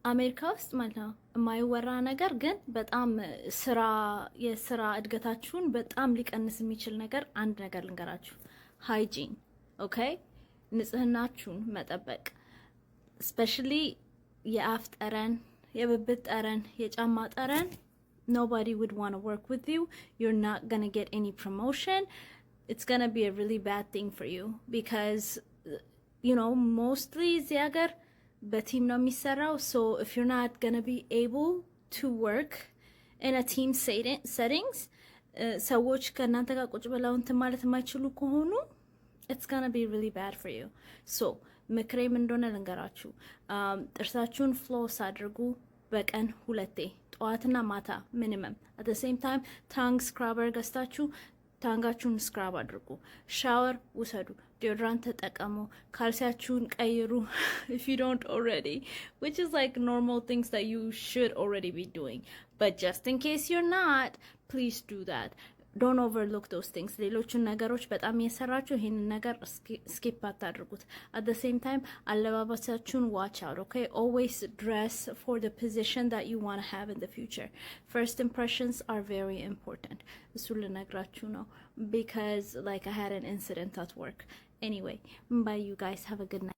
አሜሪካ ውስጥ ማለት ነው የማይወራ ነገር ግን በጣም የስራ እድገታችሁን በጣም ሊቀንስ የሚችል ነገር አንድ ነገር ልንገራችሁ። ሃይጂን ኦኬ፣ ንጽህናችሁን መጠበቅ ስፔሻሊ የአፍ ጠረን፣ የብብት ጠረን፣ የጫማ ጠረን nobody would want to work with you. You're not going to get any promotion. It's going to be a really bad thing for you because you know mostly እዚህ ሀገር በቲም ነው የሚሰራው. So if you're not going to be able to work in a team settings ሰዎች ከእናንተ ጋር ቁጭ ብለው እንትን ማለት የማይችሉ ከሆኑ it's going to be really bad for you. So ምክሬም እንደሆነ ልንገራችሁ፣ ጥርሳችሁን ፍሎስ አድርጉ በቀን 2 ጠዋትና ማታ ሚኒመም። at the same time ታንግ ስክራበር ገዝታችሁ ታንጋችሁን ስክራብ አድርጉ። ሻወር ውሰዱ፣ ዲዮድራንት ተጠቀሙ፣ ካልሲያችሁን ቀይሩ if you don't already, which is like normal things that you should already be doing, but just in case you're not, please do that. Don't overlook those things. ሌሎችን ነገሮች በጣም እየሰራችሁ ይሄንን ነገር ስኪፕ አታድርጉት. at the same time አለባበሳችሁን watch out, okay? Always dress for the position that you want to have in the future. First impressions are very important. እሱ ልነግራችሁ ነው because like I had an incident at work. Anyway, bye you guys, have a good night.